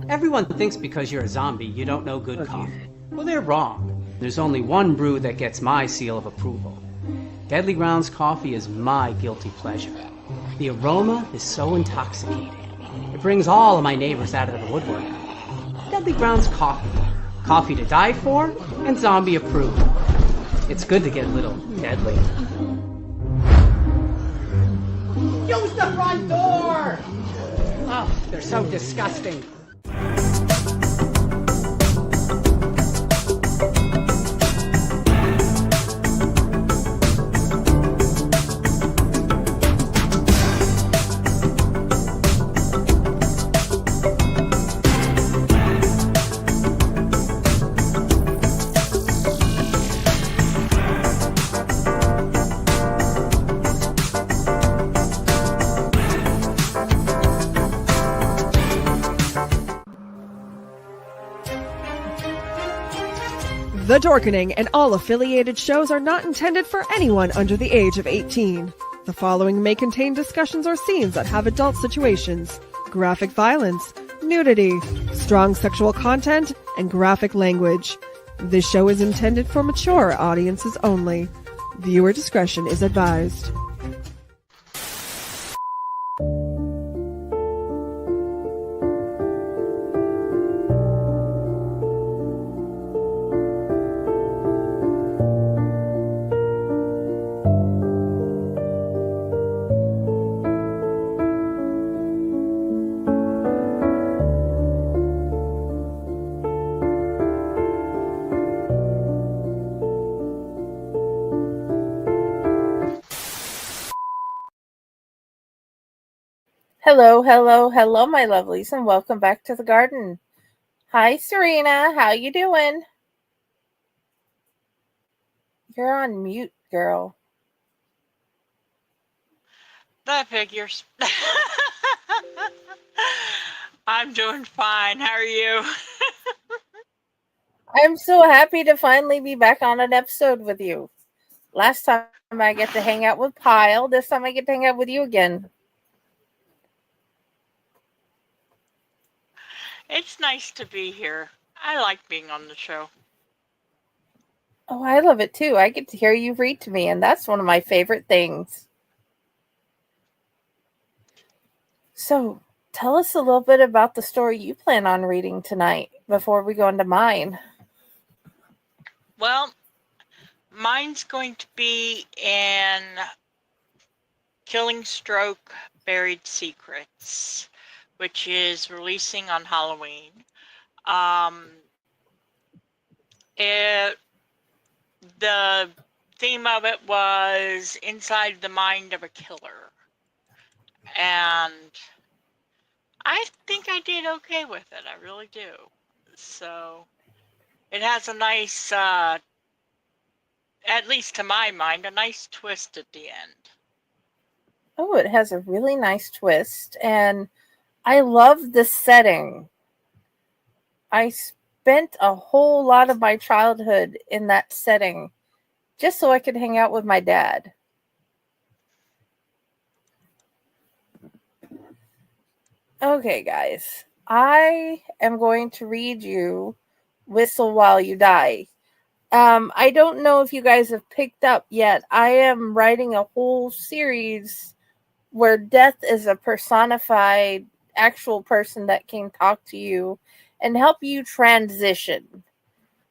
Everyone thinks because you're a zombie, you don't know good coffee. Well, they're wrong. There's only one brew that gets my seal of approval. Deadly Grounds coffee is my guilty pleasure. The aroma is so intoxicating. It brings all of my neighbors out of the woodwork. Deadly Grounds coffee. Coffee to die for and zombie approved. It's good to get a little deadly. Use the front door! Oh, they're so disgusting. The Dorkening and all affiliated shows are not intended for anyone under the age of 18. The following may contain discussions or scenes that have adult situations, graphic violence, nudity, strong sexual content, and graphic language. This show is intended for mature audiences only. Viewer discretion is advised. Hello, hello, hello, my lovelies, and welcome back to the garden. Hi, Serena. How you doing? You're on mute, girl. That figures. I'm doing fine. How are you? I'm so happy to finally be back on an episode with you. Last time I get to hang out with Pyle. This time I get to hang out with you again. It's nice to be here. I like being on the show. Oh, I love it too. I get to hear you read to me, and that's one of my favorite things. So, tell us a little bit about the story you plan on reading tonight before we go into mine. Well, mine's going to be in Killing Stroke Buried Secrets, which is releasing on Halloween. The theme of it was inside the mind of a killer. And I think I did okay with it. I really do. So it has a nice, at least to my mind, a nice twist at the end. Oh, it has a really nice twist, and I love the setting. I spent a whole lot of my childhood in that setting just so I could hang out with my dad. Okay, guys. I am going to read you Whistle While You Die. I don't know if you guys have picked up yet. I am writing a whole series where death is a personified actual person that can talk to you and help you transition.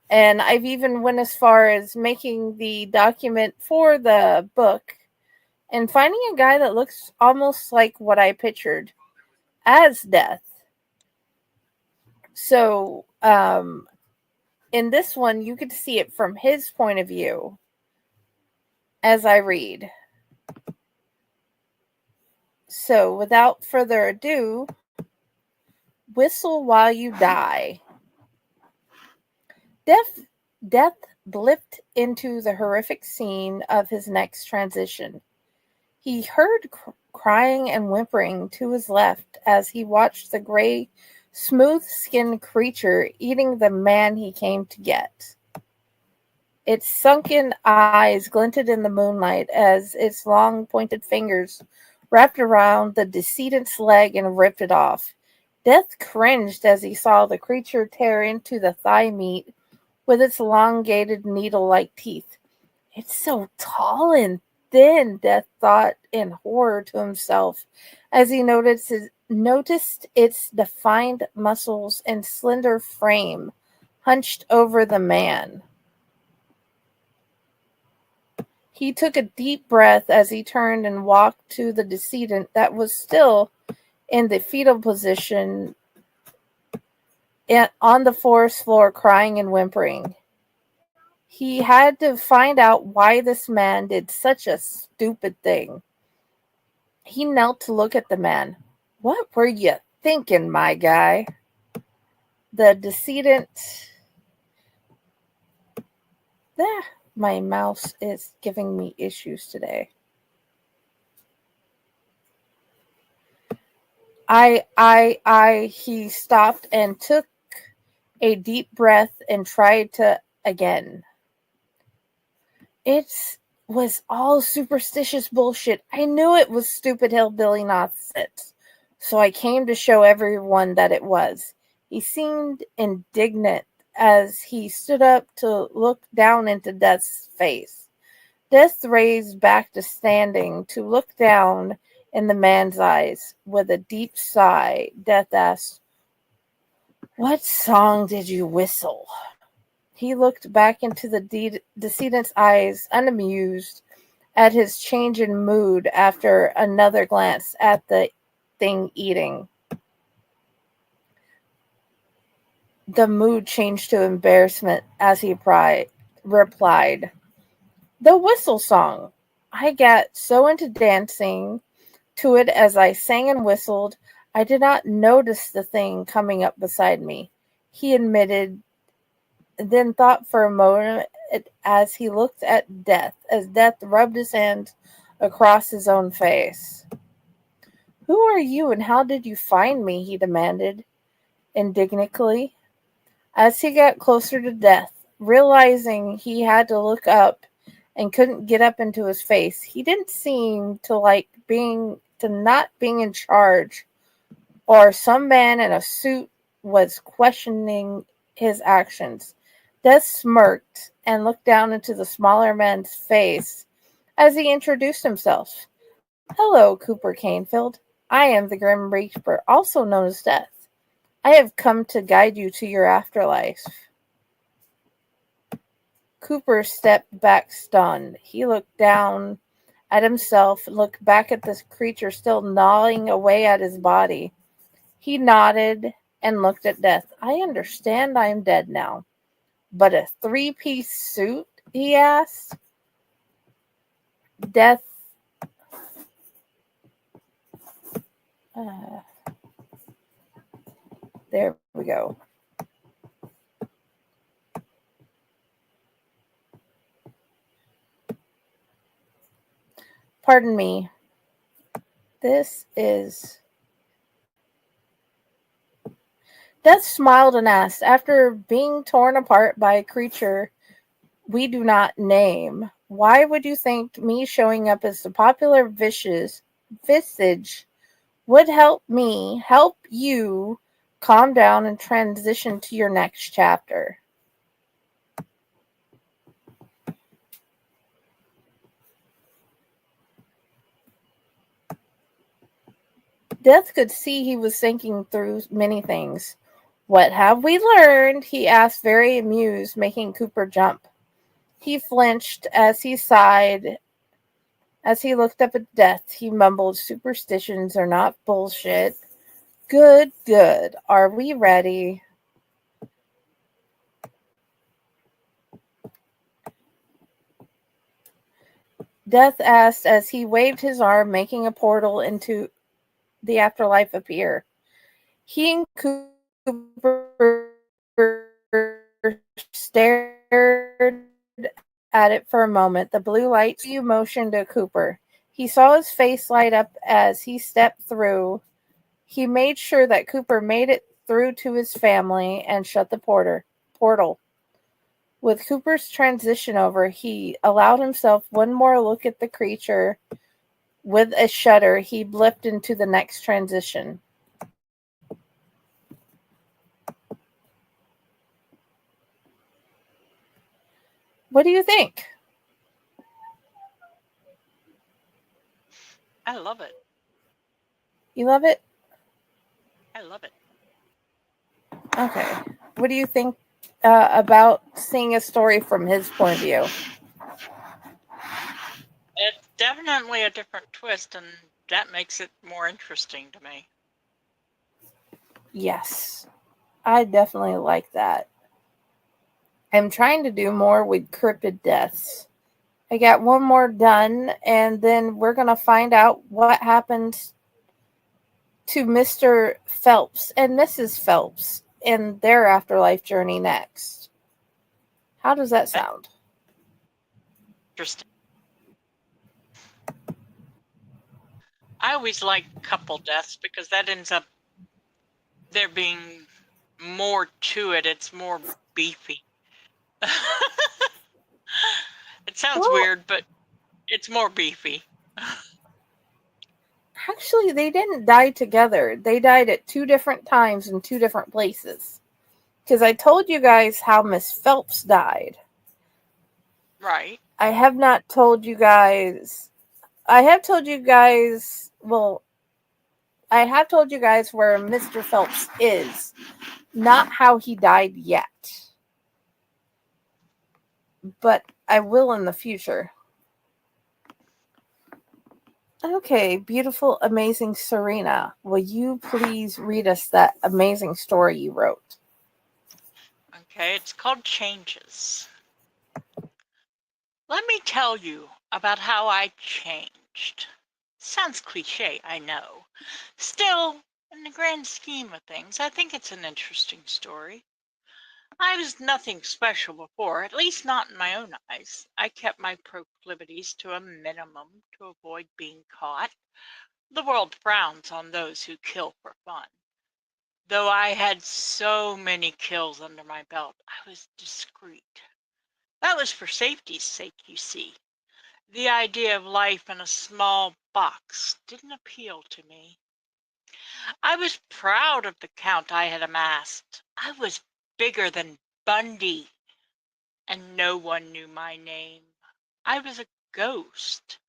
And I've even went as far as making the document for the book and finding a guy that looks almost like what I pictured as death. So, in this one, you get to see it from his point of view as I read. So, without further ado, Whistle While You Die. Death blipped into the horrific scene of his next transition. He heard crying and whimpering to his left as he watched the gray, smooth-skinned creature eating the man he came to get. Its sunken eyes glinted in the moonlight as its long, pointed fingers wrapped around the decedent's leg and ripped it off. Death cringed as he saw the creature tear into the thigh meat with its elongated needle-like teeth. It's so tall and thin, Death thought in horror to himself as he noticed its defined muscles and slender frame hunched over the man. He took a deep breath as he turned and walked to the decedent that was still in the fetal position on the forest floor, crying and whimpering. He had to find out why this man did such a stupid thing. He knelt to look at the man. What were you thinking, my guy? The decedent... My mouse is giving me issues today. He stopped and took a deep breath and tried to again. It was all superstitious bullshit. I knew it was stupid hillbilly nonsense, so I came to show everyone that it was. He seemed indignant as he stood up to look down into Death's face. Death raised back to standing to look down in the man's eyes. With a deep sigh, Death asked, "What song did you whistle?" He looked back into the decedent's eyes, unamused at his change in mood after another glance at the thing eating. The mood changed to embarrassment as he replied, "The whistle song. I got so into dancing to it as I sang and whistled, I did not notice the thing coming up beside me," he admitted, then thought for a moment as he looked at Death, as Death rubbed his hand across his own face. "Who are you and how did you find me?" he demanded indignantly. As he got closer to Death, realizing he had to look up and couldn't get up into his face, he didn't seem to like not being in charge, or some man in a suit was questioning his actions. Death smirked and looked down into the smaller man's face as he introduced himself. "Hello, Cooper Canefield. I am the Grim Reaper, also known as Death. I have come to guide you to your afterlife." Cooper stepped back stunned. He looked down at himself, looked back at this creature still gnawing away at his body. He nodded and looked at Death. "I understand I am dead now. But a three-piece suit?" he asked. Death... there we go. Pardon me. This is... Death smiled and asked, "After being torn apart by a creature we do not name, why would you think me showing up as the popular visage would help you calm down and transition to your next chapter?" Death could see he was thinking through many things. "What have we learned?" he asked, very amused, making Cooper jump. He flinched as he sighed. As he looked up at Death, he mumbled, "Superstitions are not bullshit. Good, good. Are we ready?" Death asked as he waved his arm, making a portal into the afterlife appear. He and Cooper stared at it for a moment. The blue light motioned to Cooper. He saw his face light up as he stepped through. He made sure that Cooper made it through to his family and shut the portal. With Cooper's transition over, he allowed himself one more look at the creature. With a shudder, he blipped into the next transition. What do you think? I love it. You love it? I love it. Okay. What do you think about seeing a story from his point of view? It's definitely a different twist, and that makes it more interesting to me. Yes. I definitely like that. I'm trying to do more with cryptid deaths. I got one more done, and then we're going to find out what happened to Mr. Phelps and Mrs. Phelps in their afterlife journey next. How does that sound? Interesting. I always like couple deaths because that ends up there being more to it. It's more beefy. It sounds Well, weird, but it's more beefy. actually, they didn't die together. They died at 2 different times in 2 different places. Because I told you guys how Miss Phelps died. Right. I have not told you guys. I have told you guys. Well, I have told you guys where Mr. Phelps is, not how he died yet. But I will in the future. Okay, beautiful, amazing Serena. Will you please read us that amazing story you wrote? Okay, it's called Changes. Let me tell you about how I changed. Sounds cliche, I know. Still, in the grand scheme of things, I think it's an interesting story. I was nothing special before, at least not in my own eyes. I kept my proclivities to a minimum to avoid being caught. The world frowns on those who kill for fun. Though I had so many kills under my belt, I was discreet. That was for safety's sake, you see. The idea of life in a small box didn't appeal to me. I was proud of the count I had amassed. I was bigger than Bundy, and no one knew my name. I was a ghost.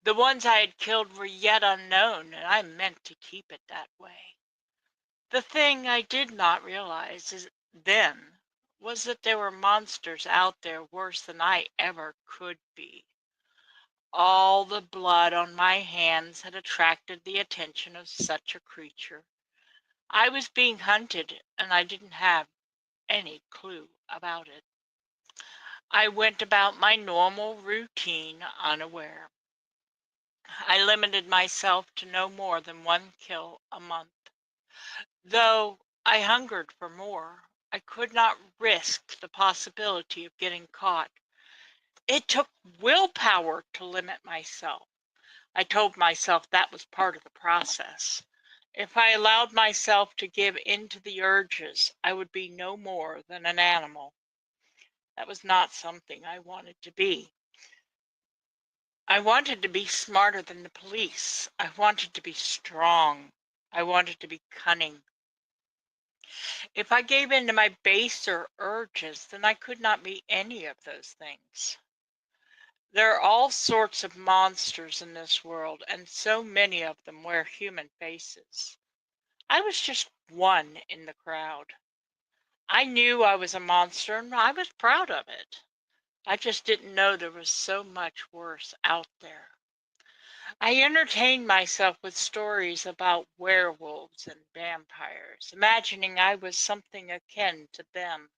The ones I had killed were yet unknown, and I meant to keep it that way. The thing I did not realize then was that there were monsters out there worse than I ever could be. All the blood on my hands had attracted the attention of such a creature. I was being hunted, and I didn't have any clue about it. I went about my normal routine unaware. I limited myself to no more than 1 kill a month. Though I hungered for more, I could not risk the possibility of getting caught. It took willpower to limit myself. I told myself that was part of the process. If I allowed myself to give in to the urges, I would be no more than an animal. That was not something I wanted to be. I wanted to be smarter than the police. I wanted to be strong. I wanted to be cunning. If I gave in to my baser urges, then I could not be any of those things. There are all sorts of monsters in this world, and so many of them wear human faces. I was just one in the crowd. I knew I was a monster, and I was proud of it. I just didn't know there was so much worse out there. I entertained myself with stories about werewolves and vampires, imagining I was something akin to them,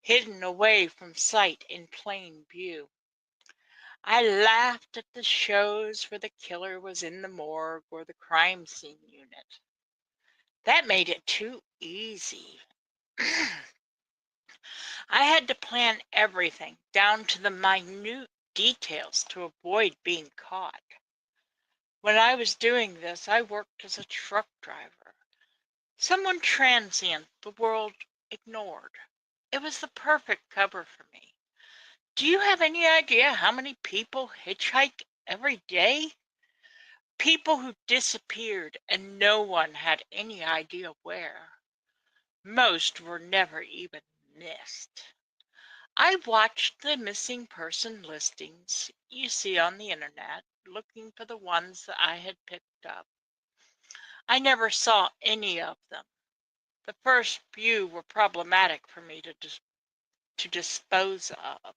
hidden away from sight in plain view. I laughed at the shows where the killer was in the morgue or the crime scene unit. That made it too easy. I had to plan everything down to the minute details to avoid being caught. When I was doing this, I worked as a truck driver. Someone transient the world ignored. It was the perfect cover for me. Do you have any idea how many people hitchhike every day? People who disappeared and no one had any idea where. Most were never even missed. I watched the missing person listings you see on the internet, looking for the ones that I had picked up. I never saw any of them. The first few were problematic for me to dispose of,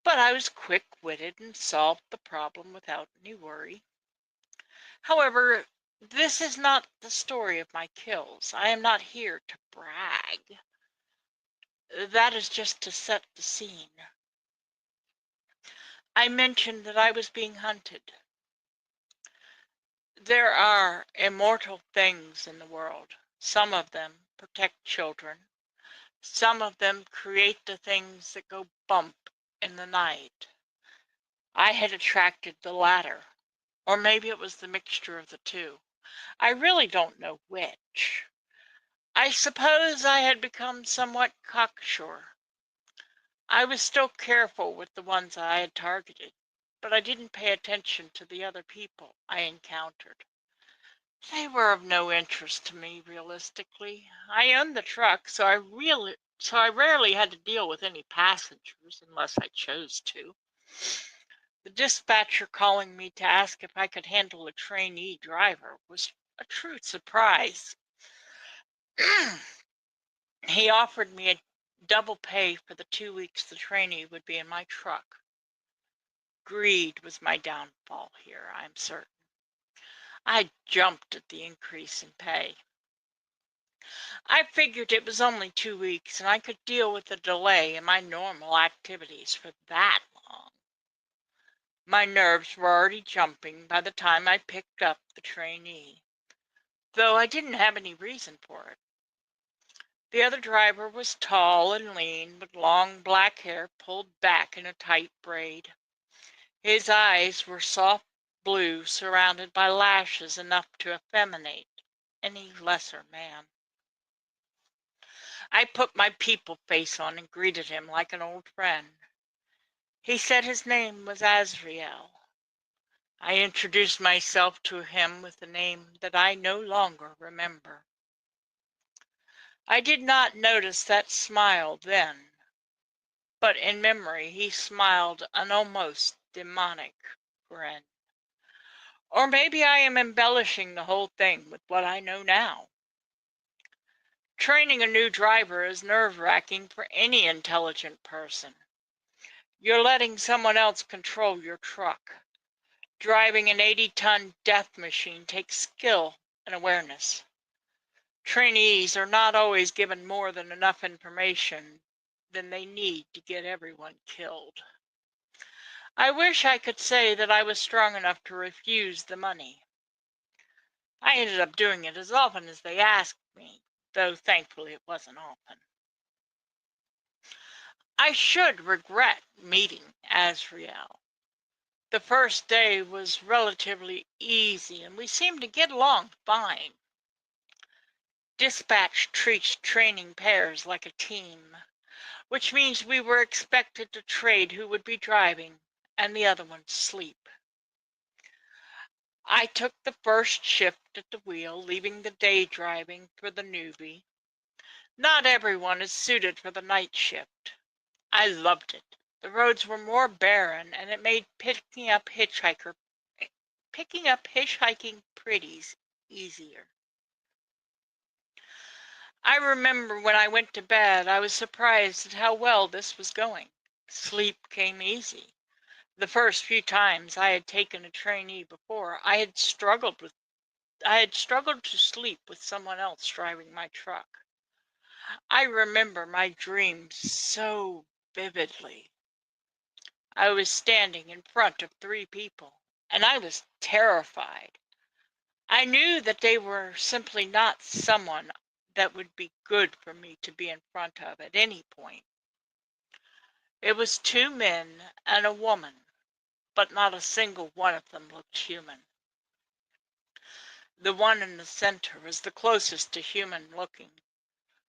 but I was quick-witted and solved the problem without any worry. However, this is not the story of my kills. I am not here to brag. That is just to set the scene. I mentioned that I was being hunted. There are immortal things in the world. Some of them protect children. Some of them create the things that go bump in the night. I had attracted the latter, or maybe it was the mixture of the two. I really don't know which. I suppose I had become somewhat cocksure. I was still careful with the ones I had targeted, but I didn't pay attention to the other people I encountered. They were of no interest to me, realistically. I owned the truck, so I rarely had to deal with any passengers unless I chose to. The dispatcher calling me to ask if I could handle a trainee driver was a true surprise. He offered me a double pay for the 2 weeks the trainee would be in my truck. Greed was my downfall here, I'm certain. I jumped at the increase in pay. I figured it was only 2 weeks and I could deal with the delay in my normal activities for that long. My nerves were already jumping by the time I picked up the trainee, though I didn't have any reason for it. The other driver was tall and lean, with long black hair pulled back in a tight braid. His eyes were soft blue, surrounded by lashes enough to effeminate any lesser man. I put my people face on and greeted him like an old friend. He said his name was Azrael. I introduced myself to him with a name that I no longer remember. I did not notice that smile then, but in memory he smiled an almost demonic grin. Or maybe I am embellishing the whole thing with what I know now. Training a new driver is nerve-wracking for any intelligent person. You're letting someone else control your truck. Driving an 80-ton death machine takes skill and awareness. Trainees are not always given more than enough information than they need to get everyone killed. I wish I could say that I was strong enough to refuse the money. I ended up doing it as often as they asked me, though thankfully it wasn't often. I should regret meeting Azrael. The first day was relatively easy and we seemed to get along fine. Dispatch treats training pairs like a team, which means we were expected to trade who would be driving and the other one sleep. I took the first shift at the wheel, leaving the day driving for the newbie. Not everyone is suited for the night shift. I loved it. The roads were more barren and it made picking up hitchhiking pretties easier. I remember when I went to bed, I was surprised at how well this was going. Sleep came easy. The first few times I had taken a trainee before, I had struggled to sleep with someone else driving my truck. I remember my dreams so vividly. I was standing in front of 3 people, and I was terrified. I knew that they were simply not someone that would be good for me to be in front of at any point. It was 2 men and a woman, but not a single one of them looked human. The one in the center was the closest to human looking,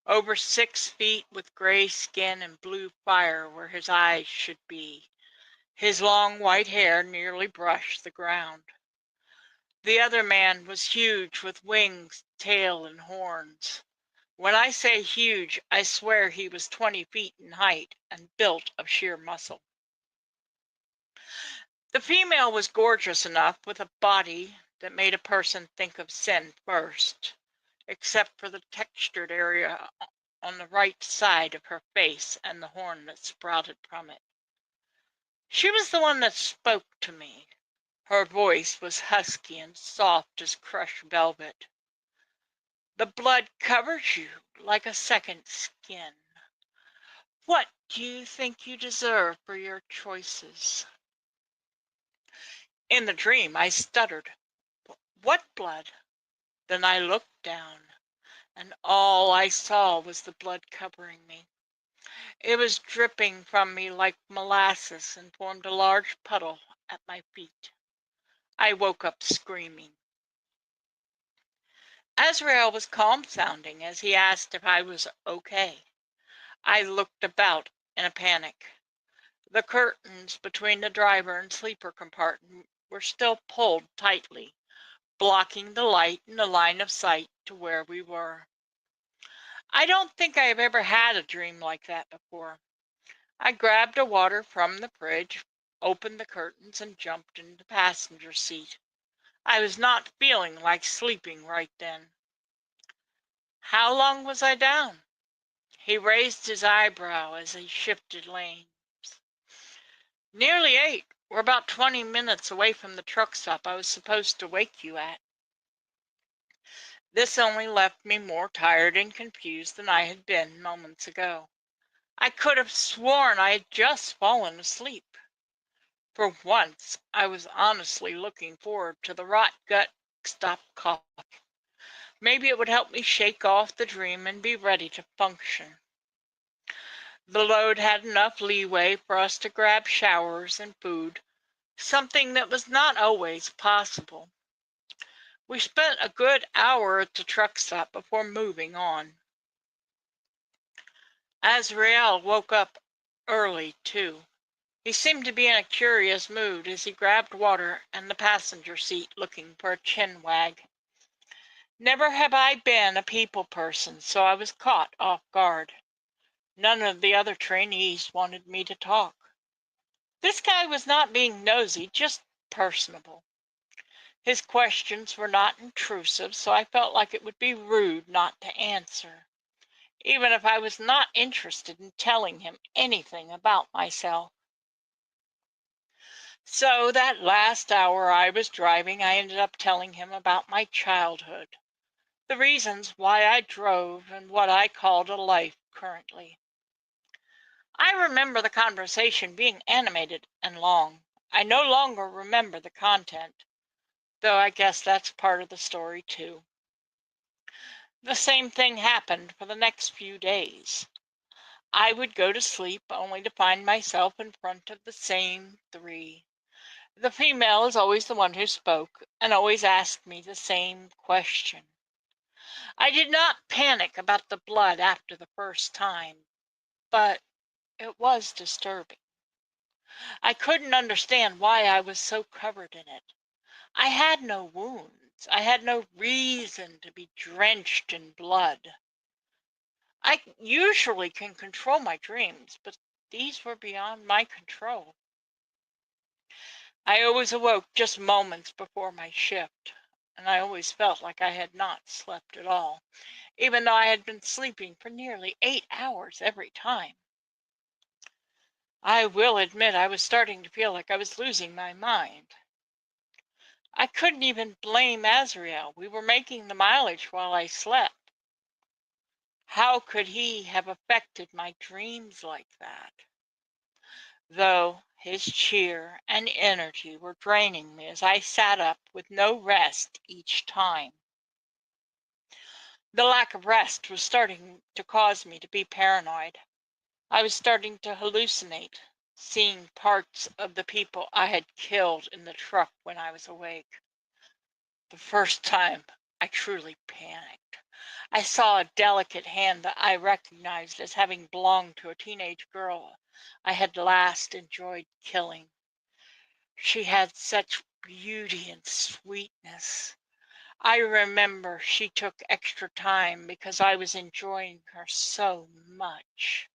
over 6 feet with gray skin and blue fire where his eyes should be. His long white hair nearly brushed the ground. The other man was huge with wings, tail, and horns. When I say huge, I swear he was 20 feet in height and built of sheer muscle. The female was gorgeous enough, with a body that made a person think of sin first, except for the textured area on the right side of her face and the horn that sprouted from it. She was the one that spoke to me. Her voice was husky and soft as crushed velvet. The blood covers you like a second skin. What do you think you deserve for your choices? In the dream, I stuttered. What blood? Then I looked down, and all I saw was the blood covering me. It was dripping from me like molasses and formed a large puddle at my feet. I woke up screaming. Azrael was calm sounding as he asked if I was okay. I looked about in a panic. The curtains between the driver and sleeper compartment were still pulled tightly, blocking the light and the line of sight to where we were. I don't think I have ever had a dream like that before. I grabbed a water from the fridge, opened the curtains, and jumped into the passenger seat. I was not feeling like sleeping right then. How long was I down? He raised his eyebrow as he shifted lanes. Nearly 8. We're about 20 minutes away from the truck stop I was supposed to wake you at. This only left me more tired and confused than I had been moments ago. I could have sworn I had just fallen asleep. For once, I was honestly looking forward to the rot gut stop cough. Maybe it would help me shake off the dream and be ready to function. The load had enough leeway for us to grab showers and food, something that was not always possible. We spent a good hour at the truck stop before moving on. Azrael woke up early, too. He seemed to be in a curious mood as he grabbed water and the passenger seat looking for a chin wag. Never have I been a people person, so I was caught off guard. None of the other trainees wanted me to talk. This guy was not being nosy, just personable. His questions were not intrusive, so I felt like it would be rude not to answer, even if I was not interested in telling him anything about myself. So that last hour I was driving, I ended up telling him about my childhood, the reasons why I drove, and what I called a life currently. I remember the conversation being animated and long. I no longer remember the content, though I guess that's part of the story too. The same thing happened for the next few days. I would go to sleep only to find myself in front of the same 3. The female is always the one who spoke and always asked me the same question. I did not panic about the blood after the first time, but it was disturbing. I couldn't understand why I was so covered in it. I had no wounds. I had no reason to be drenched in blood. I usually can control my dreams, but these were beyond my control. I always awoke just moments before my shift, and I always felt like I had not slept at all, even though I had been sleeping for nearly 8 hours every time. I will admit I was starting to feel like I was losing my mind. I couldn't even blame Azrael. We were making the mileage while I slept. How could he have affected my dreams like that? Though his cheer and energy were draining me as I sat up with no rest each time. The lack of rest was starting to cause me to be paranoid. I was starting to hallucinate, seeing parts of the people I had killed in the truck when I was awake. The first time, I truly panicked. I saw a delicate hand that I recognized as having belonged to a teenage girl I had last enjoyed killing. She had such beauty and sweetness. I remember she took extra time because I was enjoying her so much.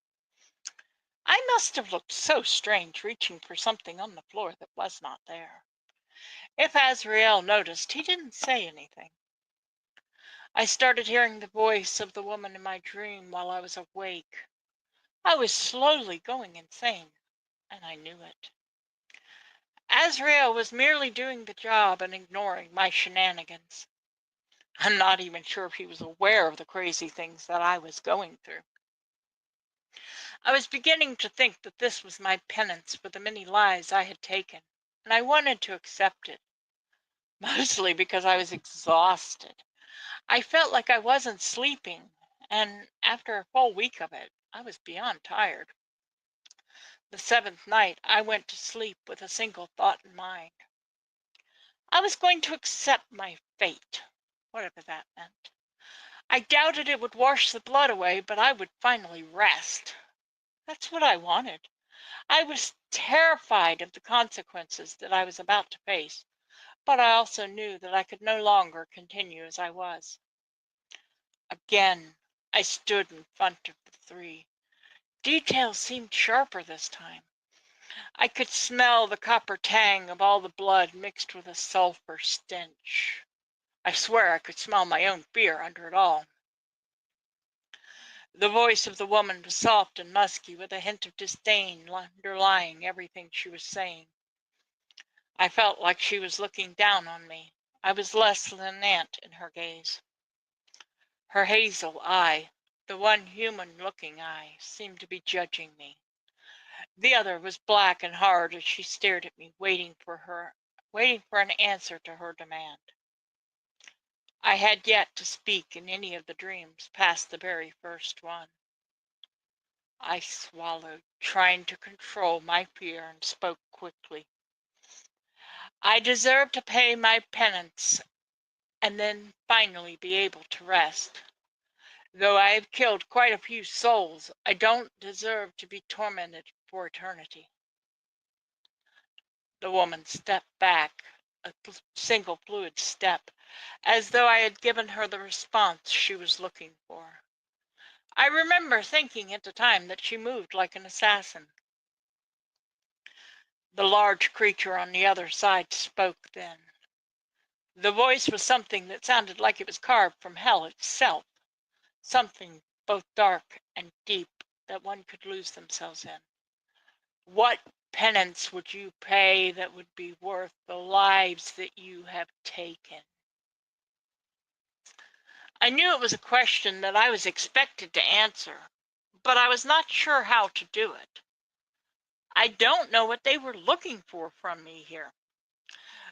I must have looked so strange reaching for something on the floor that was not there. If Azrael noticed, he didn't say anything. I started hearing the voice of the woman in my dream while I was awake. I was slowly going insane, and I knew it. Azrael was merely doing the job and ignoring my shenanigans. I'm not even sure if he was aware of the crazy things that I was going through. I was beginning to think that this was my penance for the many lies I had taken, and I wanted to accept it, mostly because I was exhausted. I felt like I wasn't sleeping, and after a full week of it, I was beyond tired. The seventh night, I went to sleep with a single thought in mind. I was going to accept my fate, whatever that meant. I doubted it would wash the blood away, but I would finally rest. That's what I wanted. I was terrified of the consequences that I was about to face, but I also knew that I could no longer continue as I was. Again, I stood in front of the three. Details seemed sharper this time. I could smell the copper tang of all the blood mixed with a sulfur stench. I swear I could smell my own fear under it all. The voice of the woman was soft and musky, with a hint of disdain underlying everything she was saying. I felt like she was looking down on me. I was less than an ant in her gaze. Her hazel eye, the one human-looking eye, seemed to be judging me. The other was black and hard as she stared at me, waiting for an answer to her demand. I had yet to speak in any of the dreams past the very first one. I swallowed, trying to control my fear, and spoke quickly. I deserve to pay my penance and then finally be able to rest. Though I have killed quite a few souls, I don't deserve to be tormented for eternity. The woman stepped back, a single fluid step, as though I had given her the response she was looking for. I remember thinking at the time that she moved like an assassin. The large creature on the other side spoke then. The voice was something that sounded like it was carved from hell itself, something both dark and deep that one could lose themselves in. What penance would you pay that would be worth the lives that you have taken? I knew it was a question that I was expected to answer, but I was not sure how to do it. I don't know what they were looking for from me here.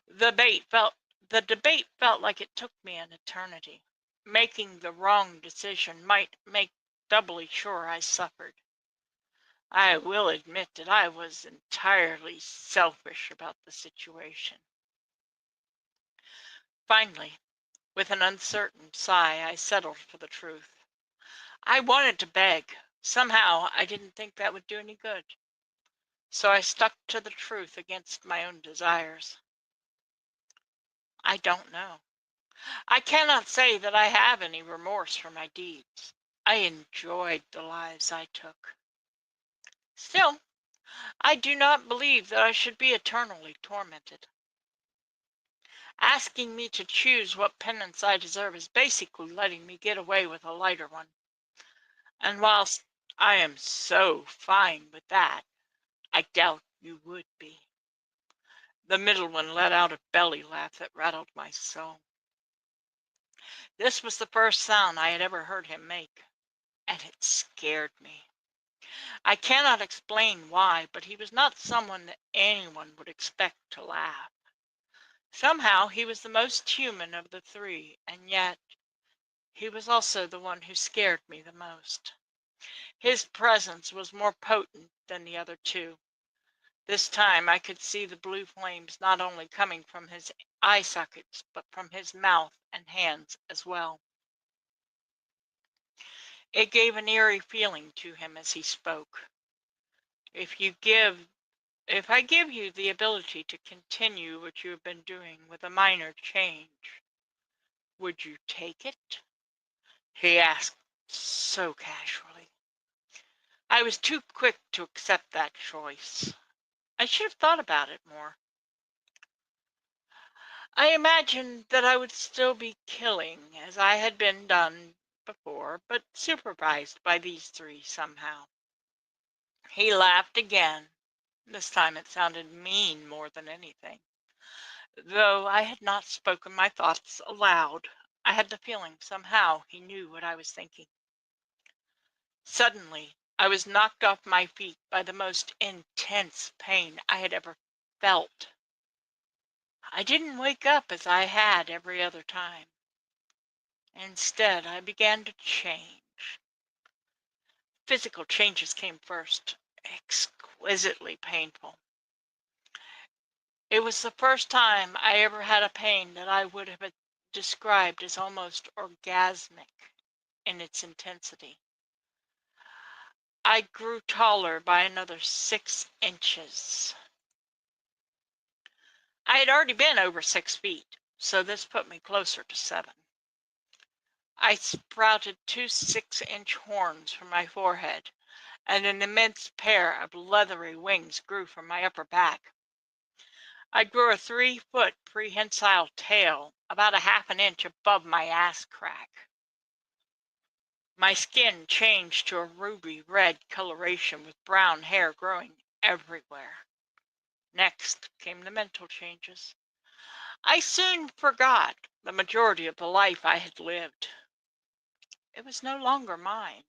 The debate felt like it took me an eternity. Making the wrong decision might make doubly sure I suffered. I will admit that I was entirely selfish about the situation. Finally, with an uncertain sigh, I settled for the truth. I wanted to beg. Somehow, I didn't think that would do any good. So I stuck to the truth against my own desires. I don't know. I cannot say that I have any remorse for my deeds. I enjoyed the lives I took. Still, I do not believe that I should be eternally tormented. Asking me to choose what penance I deserve is basically letting me get away with a lighter one. And whilst I am so fine with that, I doubt you would be. The middle one let out a belly laugh that rattled my soul. This was the first sound I had ever heard him make, and it scared me. I cannot explain why, but he was not someone that anyone would expect to laugh. Somehow he was the most human of the three, and yet he was also the one who scared me the most. His presence was more potent than the other two. This time I could see the blue flames not only coming from his eye sockets, but from his mouth and hands as well. It gave an eerie feeling to him as he spoke. If I give you the ability to continue what you have been doing with a minor change, Would you take it? He asked so casually. I was too quick to accept that choice. I should have thought about it more. I imagined that I would still be killing as I had been done before, but supervised by these three somehow. He laughed again. This time it sounded mean more than anything. Though I had not spoken my thoughts aloud, I had the feeling somehow he knew what I was thinking. Suddenly, I was knocked off my feet by the most intense pain I had ever felt. I didn't wake up as I had every other time. Instead, I began to change. Physical changes came first, exquisitely painful. It was the first time I ever had a pain that I would have described as almost orgasmic in its intensity. I grew taller by another 6 inches. I had already been over 6 feet, so this put me closer to 7. I sprouted 2 6-inch horns from my forehead, and an immense pair of leathery wings grew from my upper back. I grew a 3-foot prehensile tail about a half an inch above my ass crack. My skin changed to a ruby red coloration with brown hair growing everywhere. Next came the mental changes. I soon forgot the majority of the life I had lived. It was no longer mine.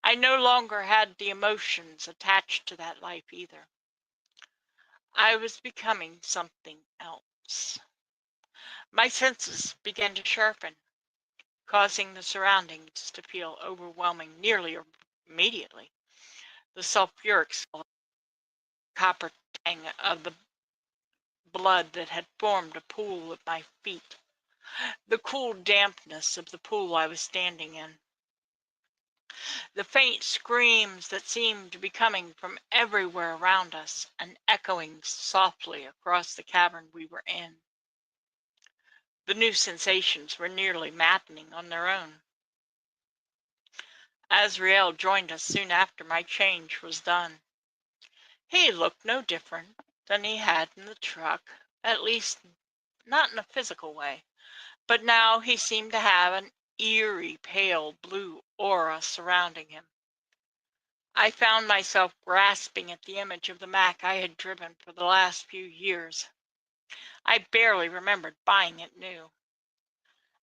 I no longer had the emotions attached to that life either. I was becoming something else. My senses began to sharpen, causing the surroundings to feel overwhelming nearly immediately. The sulfuric copper tang of the blood that had formed a pool at my feet, the cool dampness of the pool I was standing in, the faint screams that seemed to be coming from everywhere around us and echoing softly across the cavern we were in. The new sensations were nearly maddening on their own. Azrael joined us soon after my change was done. He looked no different than he had in the truck, at least not in a physical way, but now he seemed to have an eerie pale blue aura surrounding him. I found myself grasping at the image of the Mac I had driven for the last few years. I barely remembered buying it new.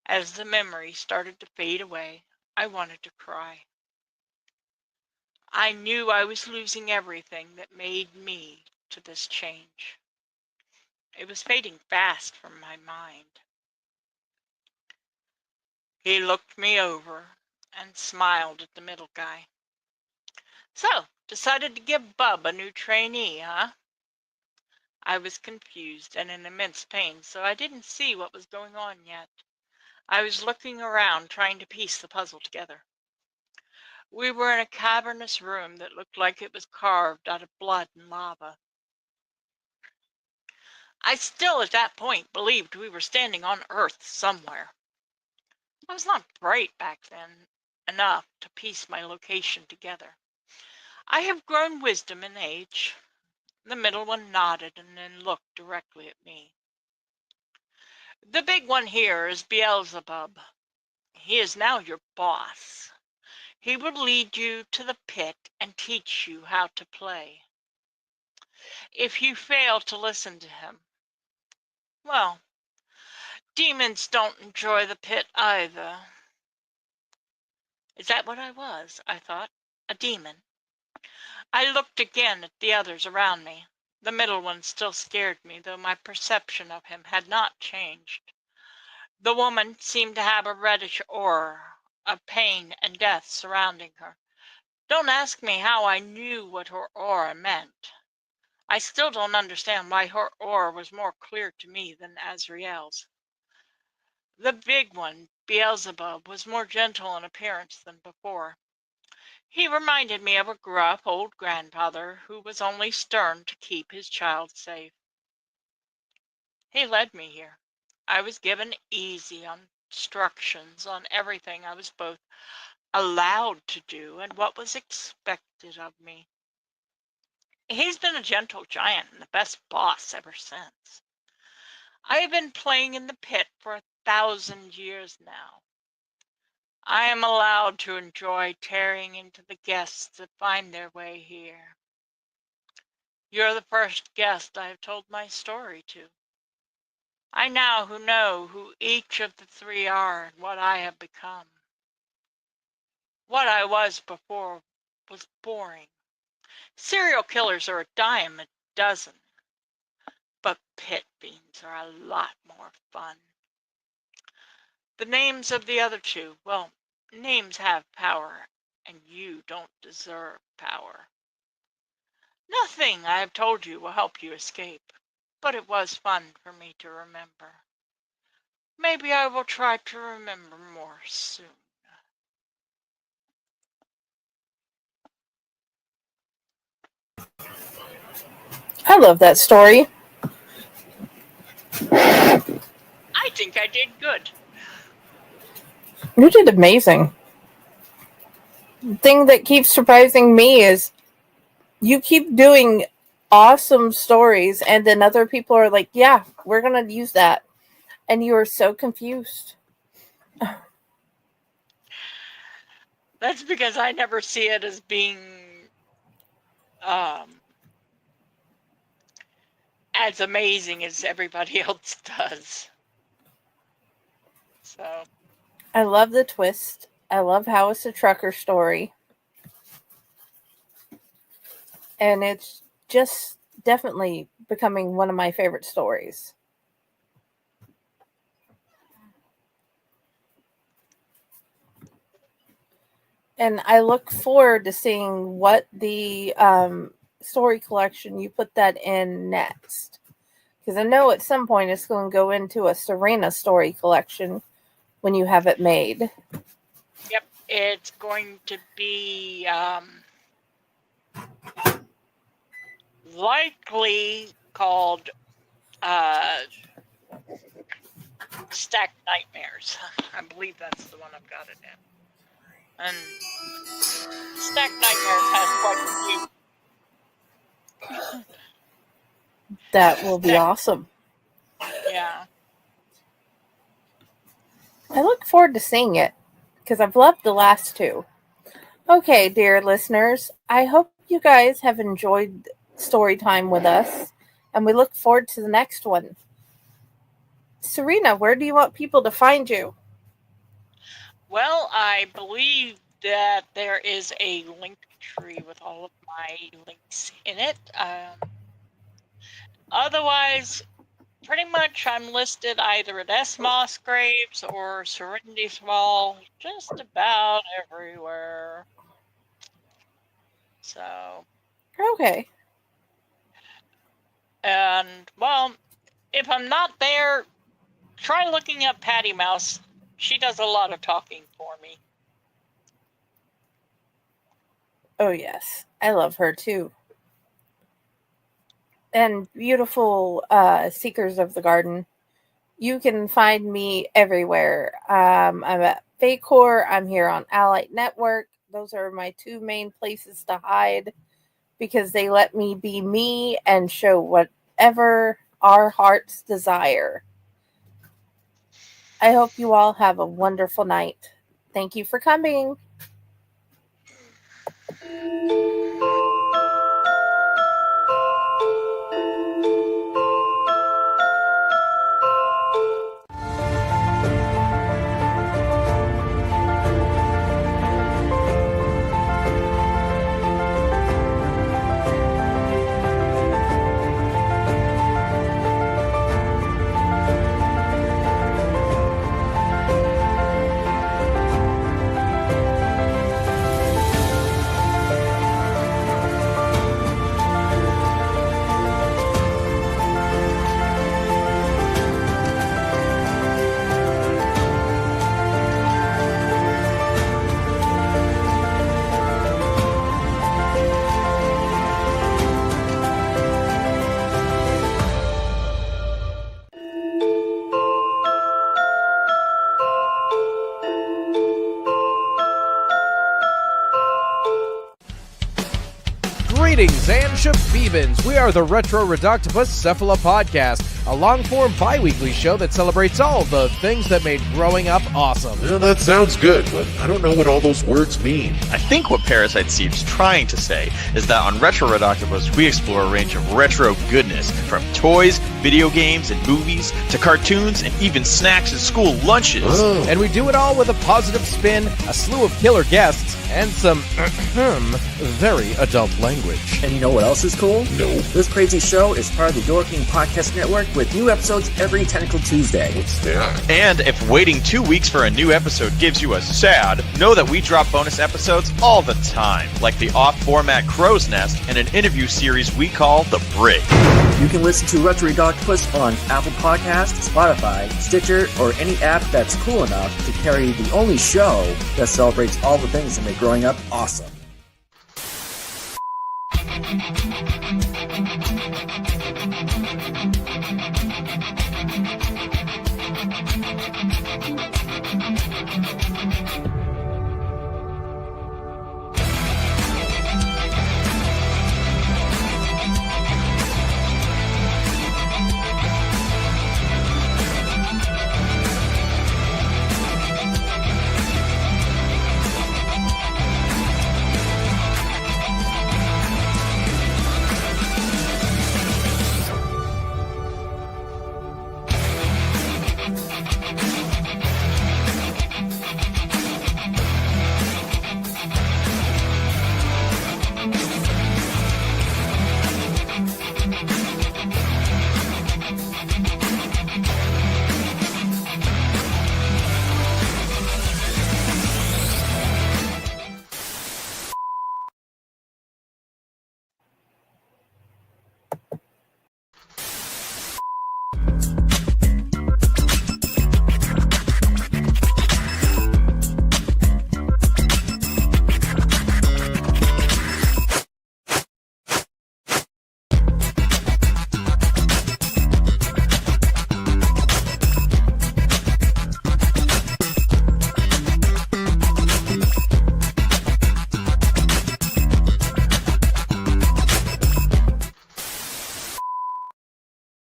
As the memory started to fade away, I wanted to cry. I knew I was losing everything that made me to this change. It was fading fast from my mind. He looked me over and smiled at the middle guy. So, decided to give Bub a new trainee, huh? I was confused and in immense pain, so I didn't see what was going on yet. I was looking around, trying to piece the puzzle together. We were in a cavernous room that looked like it was carved out of blood and lava. I still at that point believed we were standing on Earth somewhere. I was not bright back then enough to piece my location together. I have grown wisdom in age. The middle one nodded and then looked directly at me. The big one here is Beelzebub. He is now your boss. He will lead you to the pit and teach you how to play. If you fail to listen to him, well, demons don't enjoy the pit either. Is that what I was? I thought. A demon. I looked again at the others around me. The middle one still scared me, though my perception of him had not changed. The woman seemed to have a reddish aura of pain and death surrounding her. Don't ask me how I knew what her aura meant. I still don't understand why her aura was more clear to me than Azrael's. The big one, Beelzebub, was more gentle in appearance than before. He reminded me of a gruff old grandfather who was only stern to keep his child safe. He led me here. I was given easy on instructions on everything I was both allowed to do and what was expected of me. He's been a gentle giant and the best boss ever since. I have been playing in the pit for 1,000 years now. I am allowed to enjoy tearing into the guests that find their way here. You're the first guest I have told my story to. I now know who each of the three are and what I have become. What I was before was boring. Serial killers are a dime a dozen, but pit fiends are a lot more fun. The names of the other two, well, names have power, and you don't deserve power. Nothing I have told you will help you escape, but it was fun for me to remember. Maybe I will try to remember more soon. I love that story. I think I did good. You did amazing. The thing that keeps surprising me is you keep doing awesome stories, and then other people are like, yeah, we're going to use that. And you are so confused. That's because I never see it as being as amazing as everybody else does. So I love the twist. I love how it's a trucker story. And it's just definitely becoming one of my favorite stories. And I look forward to seeing what the story collection you put that in next. Because I know at some point it's going to go into a Serena story collection when you have it made. Yep, it's going to be likely called Stacked Nightmares. I believe that's the one I've got it in. And Stacked Nightmares has quite a few. That will be awesome. Yeah. I look forward to seeing it because I've loved the last two. Okay, dear listeners, I hope you guys have enjoyed story time with us, and we look forward to the next one. Serena, where do you want people to find you? Well, I believe that there is a link tree with all of my links in it. Otherwise, pretty much I'm listed either at S. Mossgraves or Serenity Small, just about everywhere. So. Okay. And, well, if I'm not there, try looking up Patty Mouse. She does a lot of talking for me. Oh, yes. I love her, too. And beautiful Seekers of the Garden. You can find me everywhere. I'm at Fakor. I'm here on Allied Network. Those are my two main places to hide because they let me be me and show whatever our hearts desire. I hope you all have a wonderful night. Thank you for coming. Greetings and shabebans. We are the Retro Reductibus Cephala Podcast, a long-form bi-weekly show that celebrates all the things that made growing up awesome. Well, that sounds good, but I don't know what all those words mean. I think what Parasite Steve's trying to say is that on Retro Reductibus, we explore a range of retro goodness, from toys, video games, and movies, to cartoons, and even snacks and school lunches. Oh. And we do it all with a positive spin, a slew of killer guests, and some very adult language. And you know what else is cool? No. This crazy show is part of the Door King Podcast Network with new episodes every Tentacle Tuesday. What's that? And if waiting 2 weeks for a new episode gives you a sad, know that we drop bonus episodes all the time, like the off-format Crow's Nest and an interview series we call The Brig. You can listen to Retro Reductibus on Apple Podcasts, Spotify, Stitcher, or any app that's cool enough to carry the only show that celebrates all the things that make growing up awesome.